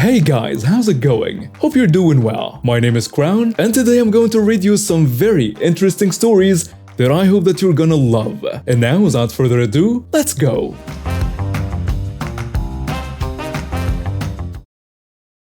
Hey guys, how's it going? Hope you're doing well. My name is Crown, and today I'm going to read you some very interesting stories that I hope that you're gonna love. And now, without further ado, let's go!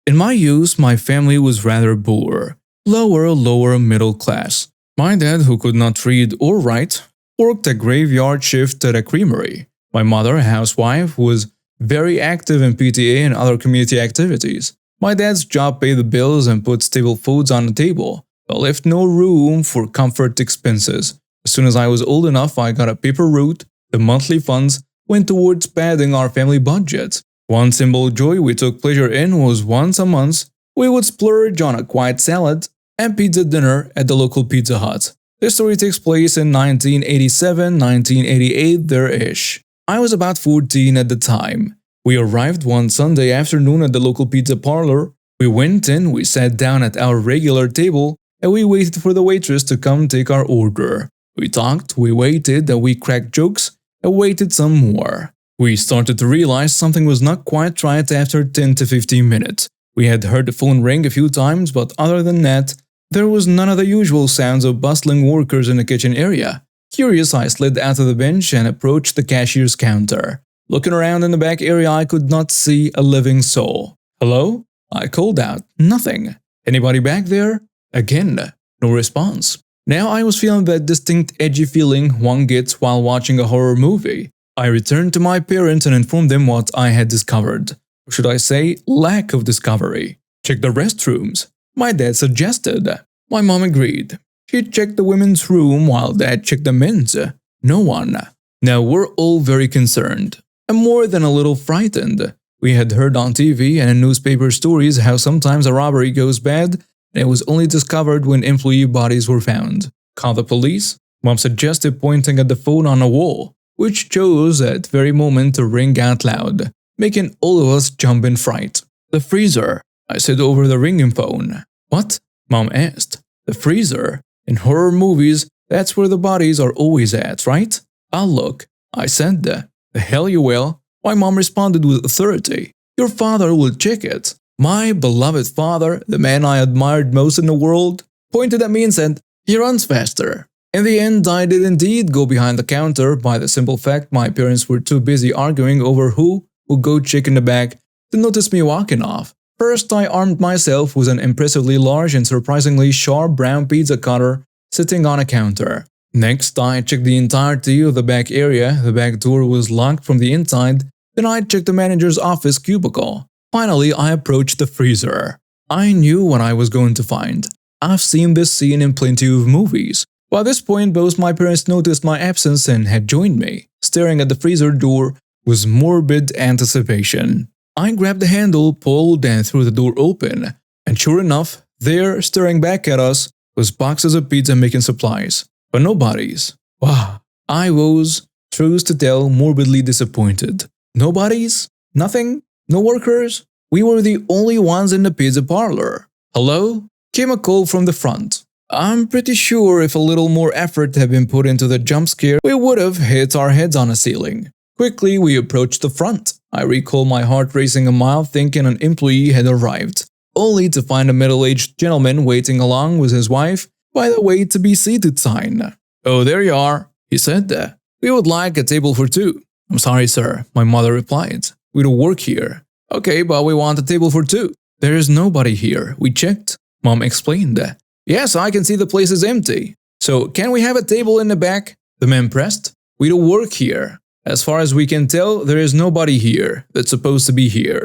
In my youth, my family was rather poor, lower middle class. My dad, who could not read or write, worked a graveyard shift at a creamery. My mother, a housewife, was very active in PTA and other community activities. My dad's job paid the bills and put stable foods on the table, but left no room for comfort expenses. As soon as I was old enough, I got a paper route. The monthly funds went towards padding our family budget. One simple joy we took pleasure in was once a month, we would splurge on a quiet salad and pizza dinner at the local Pizza Hut. This story takes place in 1987, 1988 there-ish. I was about 14 at the time. We arrived one Sunday afternoon at the local pizza parlor. We went in, we sat down at our regular table, and we waited for the waitress to come take our order. We talked, we waited, and we cracked jokes, and waited some more. We started to realize something was not quite right after 10 to 15 minutes. We had heard the phone ring a few times, but other than that, there was none of the usual sounds of bustling workers in the kitchen area. Curious, I slid out of the bench and approached the cashier's counter. Looking around in the back area, I could not see a living soul. "Hello?" I called out. Nothing. "Anybody back there?" Again, no response. Now I was feeling that distinct edgy feeling one gets while watching a horror movie. I returned to my parents and informed them what I had discovered. Or should I say, lack of discovery. "Check the restrooms," my dad suggested. My mom agreed. She checked the women's room while Dad checked the men's. No one. Now we're all very concerned, and more than a little frightened. We had heard on TV and in newspaper stories how sometimes a robbery goes bad and it was only discovered when employee bodies were found. "Call the police?" Mom suggested, pointing at the phone on the wall, which chose at very moment to ring out loud, making all of us jump in fright. "The freezer," I said over the ringing phone. "What?" Mom asked. "The freezer. In horror movies, that's where the bodies are always at, right?" "I'll look," I said. "The hell you will," my mom responded with authority. "Your father will check it." My beloved father, the man I admired most in the world, pointed at me and said, "He runs faster." In the end, I did indeed go behind the counter by the simple fact my parents were too busy arguing over who would go check in the back to notice me walking off. First, I armed myself with an impressively large and surprisingly sharp brown pizza cutter sitting on a counter. Next, I checked the entirety of the back area. The back door was locked from the inside. Then I checked the manager's office cubicle. Finally, I approached the freezer. I knew what I was going to find. I've seen this scene in plenty of movies. By this point, both my parents noticed my absence and had joined me, staring at the freezer door with morbid anticipation. I grabbed the handle, pulled, and threw the door open, and sure enough, there, staring back at us, was boxes of pizza-making supplies, but no bodies. Wow, I was, truth to tell, morbidly disappointed. No bodies? Nothing? No workers? We were the only ones in the pizza parlor. "Hello?" came a call from the front. I'm pretty sure if a little more effort had been put into the jump scare, we would have hit our heads on a ceiling. Quickly, we approached the front. I recall my heart racing a mile thinking an employee had arrived, only to find a middle-aged gentleman waiting along with his wife by the "wait to be seated" sign. "Oh, there you are," he said. "We would like a table for two." "I'm sorry, sir," my mother replied. "We don't work here." "Okay, but we want a table for two." "There is nobody here. We checked," Mom explained. "Yes, I can see the place is empty. So, can we have a table in the back?" the man pressed. "We don't work here. As far as we can tell, there is nobody here that's supposed to be here."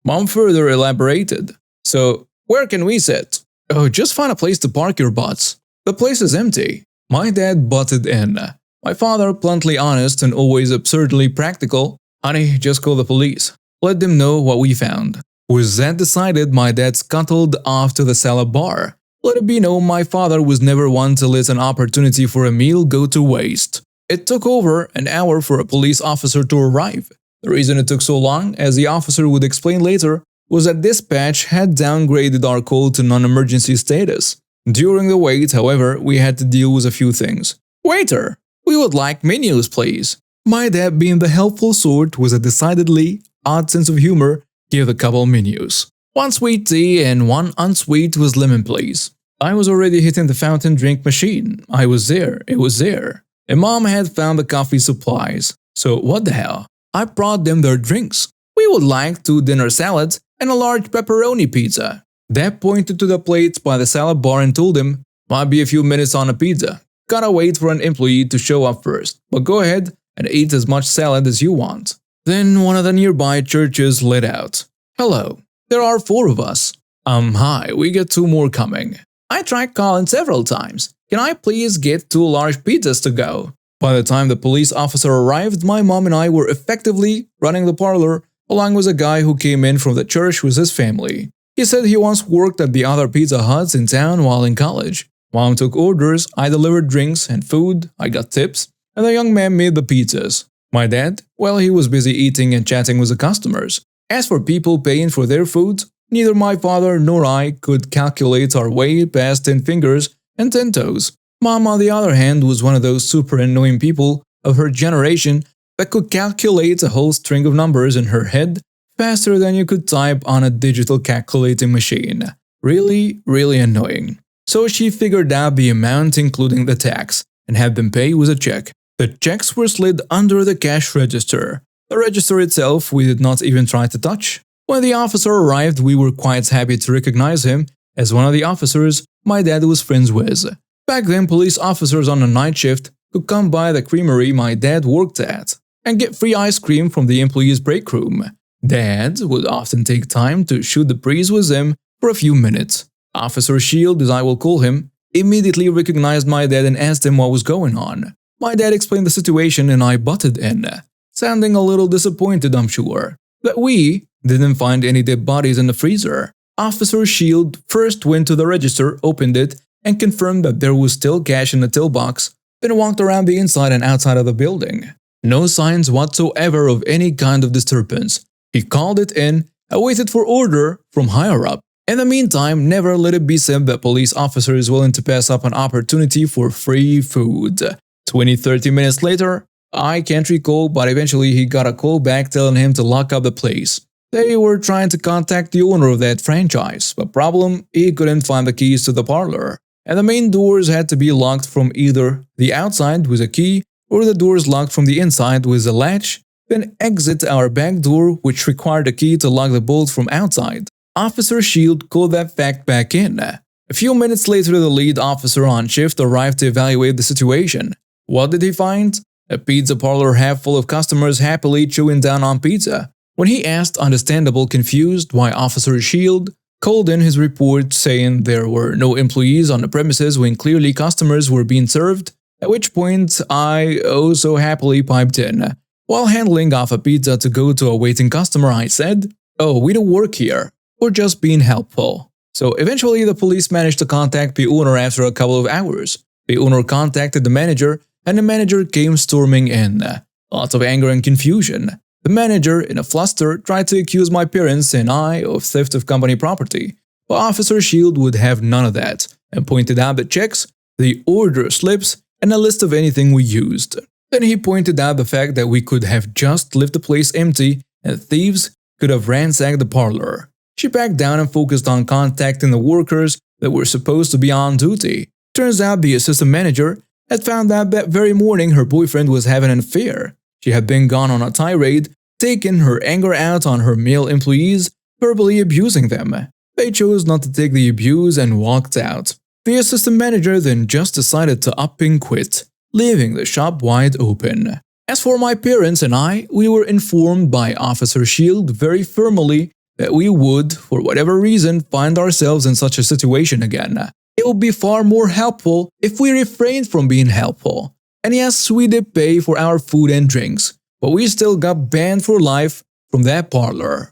Mom further elaborated. "So, where can we sit?" "Oh, just find a place to park your butts. The place is empty." My dad butted in. My father, bluntly honest and always absurdly practical. "Honey, just call the police. Let them know what we found." With that decided, my dad scuttled off to the salad bar. Let it be known, my father was never one to let an opportunity for a meal go to waste. It took over an hour for a police officer to arrive. The reason it took so long, as the officer would explain later, was that dispatch had downgraded our call to non-emergency status. During the wait, however, we had to deal with a few things. "Waiter, we would like menus, please." My dad, being the helpful sort, with a decidedly odd sense of humor, Give the couple menus. 1 sweet tea and 1 unsweet with lemon please. I was already hitting the fountain drink machine. I was there, it was there. And mom had found the coffee supplies. So what the hell? I brought them their drinks. We would like 2 dinner salads and a large pepperoni pizza. Dad pointed to the plates by the salad bar and told him, might be a few minutes on a pizza. Gotta wait for an employee to show up first, but go ahead and eat as much salad as you want. Then one of the nearby churches let out. Hello, there are 4 of us. Hi, we got 2 more coming. I tried calling several times. Can I please get 2 large pizzas to go? By the time the police officer arrived, my mom and I were effectively running the parlor along with a guy who came in from the church with his family. He said he once worked at the other Pizza Huts in town while in college. Mom took orders, I delivered drinks and food, I got tips, and the young man made the pizzas. My dad, well, he was busy eating and chatting with the customers. As for people paying for their food, neither my father nor I could calculate our way past 10 fingers and 10 toes. Mom, on the other hand, was one of those super annoying people of her generation that could calculate a whole string of numbers in her head faster than you could type on a digital calculating machine. Really, really annoying. So she figured out the amount including the tax and had them pay with a check. The checks were slid under the cash register. The register itself we did not even try to touch. When the officer arrived, we were quite happy to recognize him as one of the officers my dad was friends with. Back then, police officers on a night shift could come by the creamery my dad worked at and get free ice cream from the employees' break room. Dad would often take time to shoot the breeze with them for a few minutes. Officer Shield, as I will call him, immediately recognized my dad and asked him what was going on. My dad explained the situation and I butted in, sounding a little disappointed, I'm sure, that we didn't find any dead bodies in the freezer. Officer Shield first went to the register, opened it, and confirmed that there was still cash in the till box, then walked around the inside and outside of the building. No signs whatsoever of any kind of disturbance. He called it in and waited for order from higher up. In the meantime, never let it be said that police officer is willing to pass up an opportunity for free food. 20-30 minutes later, I can't recall, but eventually he got a call back telling him to lock up the place. They were trying to contact the owner of that franchise, but problem, he couldn't find the keys to the parlor, and the main doors had to be locked from either the outside with a key or the doors locked from the inside with a latch, then exit our back door, which required a key to lock the bolt from outside. Officer Shield called that fact back in. A few minutes later, the lead officer on shift arrived to evaluate the situation. What did he find? A pizza parlor half full of customers happily chewing down on pizza. When he asked, understandable confused, why Officer Shield called in his report saying there were no employees on the premises when clearly customers were being served, at which point I oh so happily piped in. While handling off a pizza to go to a waiting customer, I said, "Oh, we don't work here. We're just being helpful." So eventually the police managed to contact the owner after a couple of hours. The owner contacted the manager and the manager came storming in. Lots of anger and confusion. The manager, in a fluster, tried to accuse my parents and I of theft of company property, but Officer Shield would have none of that and pointed out the checks, the order slips, and a list of anything we used. Then he pointed out the fact that we could have just left the place empty and thieves could have ransacked the parlor. She backed down and focused on contacting the workers that were supposed to be on duty. Turns out the assistant manager had found out that very morning her boyfriend was having an affair. She had been gone on a tirade, taking her anger out on her male employees, verbally abusing them. They chose not to take the abuse and walked out. The assistant manager then just decided to up and quit, leaving the shop wide open. As for my parents and I, we were informed by Officer Shield very firmly that we would, for whatever reason, find ourselves in such a situation again. It would be far more helpful if we refrained from being helpful. And yes, we did pay for our food and drinks, but we still got banned for life from that parlor.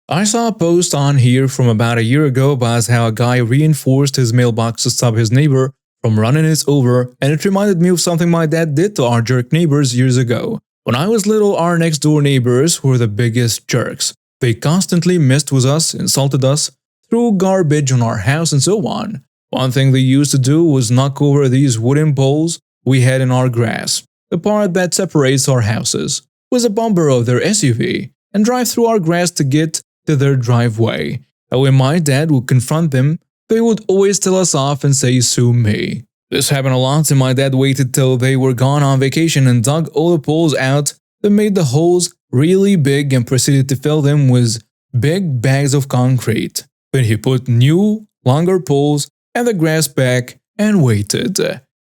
I saw a post on here from about a year ago about how a guy reinforced his mailbox to stop his neighbor from running it over, and it reminded me of something my dad did to our jerk neighbors years ago. When I was little, our next door neighbors were the biggest jerks. They constantly messed with us, insulted us, threw garbage on our house and so on. One thing they used to do was knock over these wooden poles we had in our grass, the part that separates our houses, with a bumper of their SUV, and drive through our grass to get to their driveway. And when my dad would confront them, they would always tell us off and say, "Sue me." This happened a lot, and my dad waited till they were gone on vacation and dug all the poles out, then made the holes really big and proceeded to fill them with big bags of concrete. Then he put new, longer poles and the grass back and waited.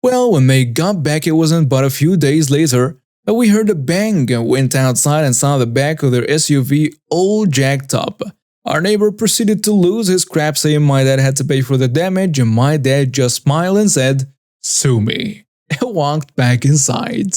Well, when they got back, it wasn't but a few days later that we heard a bang and went outside and saw the back of their SUV all jacked up. Our neighbor proceeded to lose his crap, saying my dad had to pay for the damage, and my dad just smiled and said, "Sue me," and walked back inside.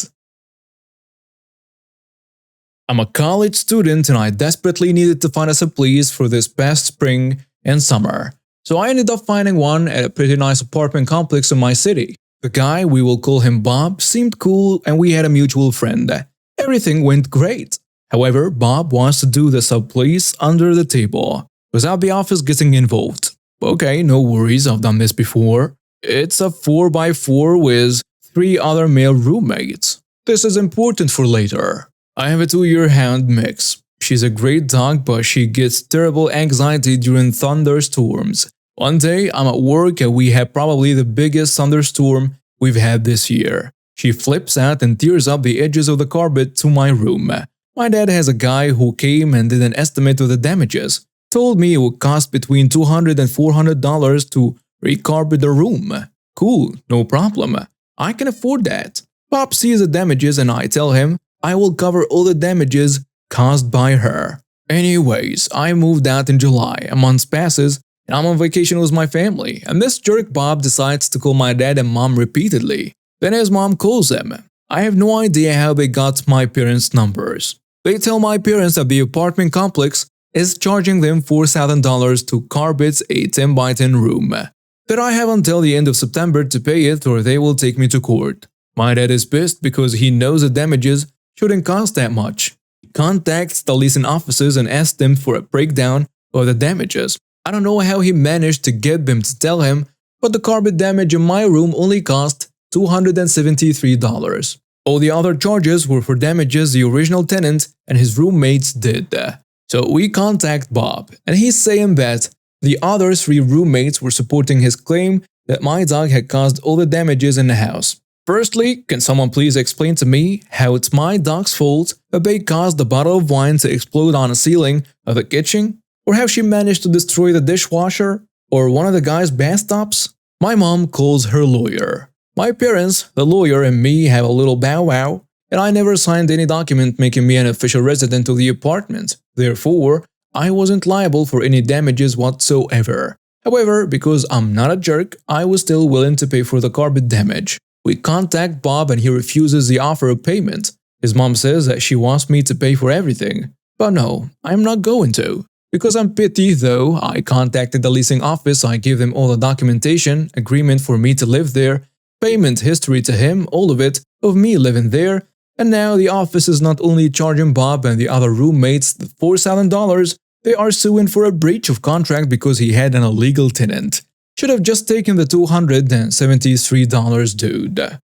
I'm a college student and I desperately needed to find us a place for this past spring and summer. So I ended up finding one at a pretty nice apartment complex in my city. The guy, we will call him Bob, seemed cool and we had a mutual friend. Everything went great. However, Bob wants to do the sublease under the table, without the office getting involved. Okay, no worries, I've done this before. It's a 4x4 with 3 other male roommates. This is important for later. I have a 2-year hound mix. She's a great dog, but she gets terrible anxiety during thunderstorms. One day, I'm at work and we have probably the biggest thunderstorm we've had this year. She flips out and tears up the edges of the carpet to my room. My dad has a guy who came and did an estimate of the damages. Told me it would cost between $200 and $400 to recarpet the room. Cool, no problem. I can afford that. Bob sees the damages and I tell him I will cover all the damages caused by her. Anyways, I moved out in July. A month passes and I'm on vacation with my family, and this jerk Bob decides to call my dad and mom repeatedly. Then his mom calls them. I have no idea how they got my parents' numbers. They tell my parents that the apartment complex is charging them $4,000 to carpet a 10x10 room. That I have until the end of September to pay it or they will take me to court. My dad is pissed because he knows the damages shouldn't cost that much. He contacts the leasing offices and asks them for a breakdown of the damages. I don't know how he managed to get them to tell him, but the carpet damage in my room only cost $273. All the other charges were for damages the original tenant and his roommates did. So we contact Bob, and he's saying that the other 3 roommates were supporting his claim that my dog had caused all the damages in the house. Firstly, can someone please explain to me how it's my dog's fault that they caused a bottle of wine to explode on the ceiling of the kitchen? Or how she managed to destroy the dishwasher? Or one of the guy's bathtubs? My mom calls her lawyer. My parents, the lawyer, and me have a little bow wow, and I never signed any document making me an official resident of the apartment. Therefore, I wasn't liable for any damages whatsoever. However, because I'm not a jerk, I was still willing to pay for the carpet damage. We contact Bob and he refuses the offer of payment. His mom says that she wants me to pay for everything. But no, I'm not going to. Because I'm petty though, I contacted the leasing office, I gave them all the documentation, agreement for me to live there, payment history to him, all of it, of me living there, and now the office is not only charging Bob and the other roommates the $4,000, they are suing for a breach of contract because he had an illegal tenant. Should have just taken the $273, dude.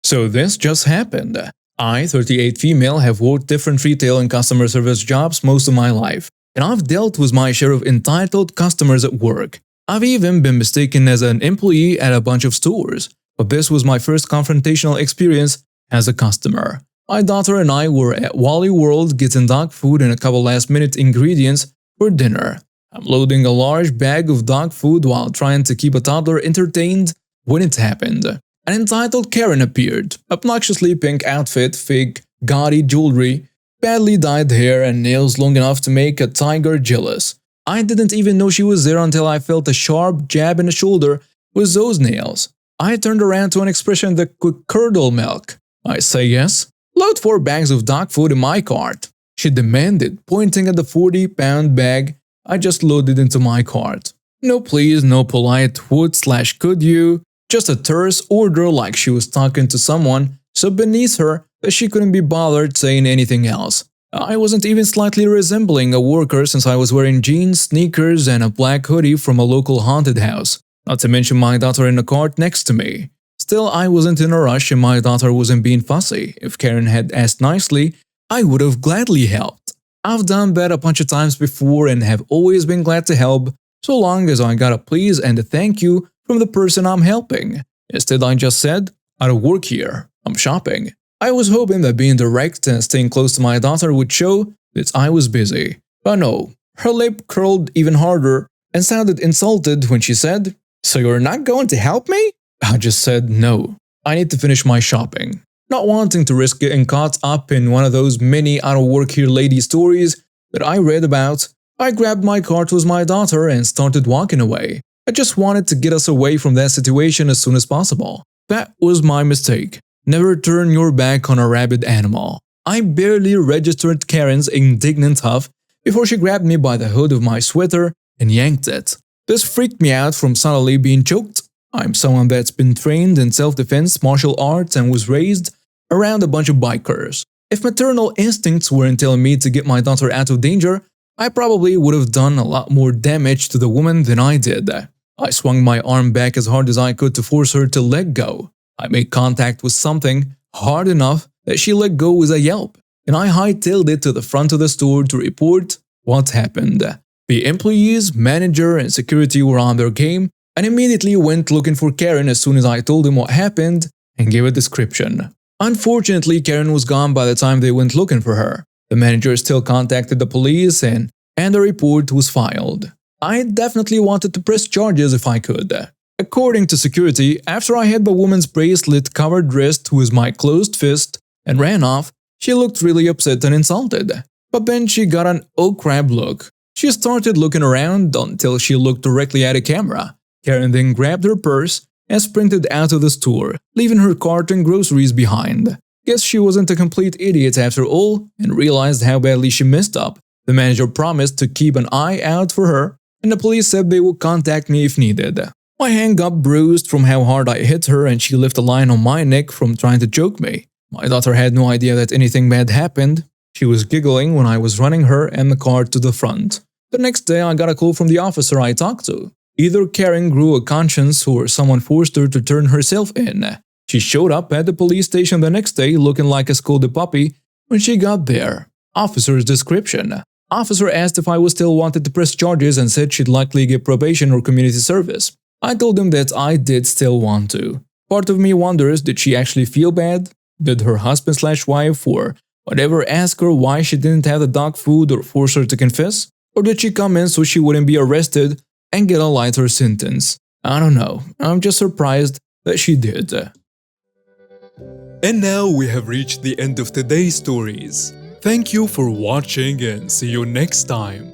So this just happened. I, 38 female, have worked different retail and customer service jobs most of my life, and I've dealt with my share of entitled customers at work. I've even been mistaken as an employee at a bunch of stores, but this was my first confrontational experience as a customer. My daughter and I were at Wally World getting dog food and a couple last-minute ingredients for dinner. I'm loading a large bag of dog food while trying to keep a toddler entertained when it happened. An entitled Karen appeared, obnoxiously pink outfit, fake, gaudy jewelry, badly dyed hair and nails long enough to make a tiger jealous. I didn't even know she was there until I felt a sharp jab in the shoulder with those nails. I turned around to an expression that could curdle milk. I say yes. Load 4 bags of dog food in my cart, she demanded, pointing at the 40-pound bag I just loaded into my cart. No please, no polite would/could you, just a terse order like she was talking to someone so beneath her that she couldn't be bothered saying anything else. I wasn't even slightly resembling a worker since I was wearing jeans, sneakers, and a black hoodie from a local haunted house, not to mention my daughter in the cart next to me. Still, I wasn't in a rush and my daughter wasn't being fussy. If Karen had asked nicely, I would have gladly helped. I've done that a bunch of times before and have always been glad to help, so long as I got a please and a thank you from the person I'm helping. Instead, I just said, "I don't work here, I'm shopping." I was hoping that being direct and staying close to my daughter would show that I was busy. But no, her lip curled even harder and sounded insulted when she said, "So you're not going to help me?" I just said no. I need to finish my shopping. Not wanting to risk getting caught up in one of those many "I don't work here" lady stories that I read about, I grabbed my cart with my daughter and started walking away. I just wanted to get us away from that situation as soon as possible. That was my mistake. Never turn your back on a rabid animal. I barely registered Karen's indignant huff before she grabbed me by the hood of my sweater and yanked it. This freaked me out from suddenly being choked. I'm someone that's been trained in self-defense, martial arts, and was raised around a bunch of bikers. If maternal instincts weren't telling me to get my daughter out of danger, I probably would have done a lot more damage to the woman than I did. I swung my arm back as hard as I could to force her to let go. I made contact with something hard enough that she let go with a yelp, and I hightailed it to the front of the store to report what happened. The employees, manager, and security were on their game and immediately went looking for Karen as soon as I told them what happened and gave a description. Unfortunately, Karen was gone by the time they went looking for her. The manager still contacted the police and a report was filed. I definitely wanted to press charges if I could. According to security, after I hit the woman's bracelet-covered wrist with my closed fist and ran off, she looked really upset and insulted. But then she got an "oh crap" look. She started looking around until she looked directly at a camera. Karen then grabbed her purse and sprinted out of the store, leaving her cart and groceries behind. Guess she wasn't a complete idiot after all and realized how badly she messed up. The manager promised to keep an eye out for her, and the police said they would contact me if needed. My hand got bruised from how hard I hit her, and she left a line on my neck from trying to choke me. My daughter had no idea that anything bad happened. She was giggling when I was running her and the car to the front. The next day, I got a call from the officer I talked to. Either Karen grew a conscience or someone forced her to turn herself in. She showed up at the police station the next day looking like a scolded puppy when she got there. Officer's description. Officer asked if I was still wanted to press charges and said she'd likely get probation or community service. I told him that I did still want to. Part of me wonders, did she actually feel bad? Did her husband/wife or whatever ask her why she didn't have the dog food or force her to confess? Or did she come in so she wouldn't be arrested and get a lighter sentence? I don't know. I'm just surprised that she did. And now we have reached the end of today's stories. Thank you for watching and see you next time.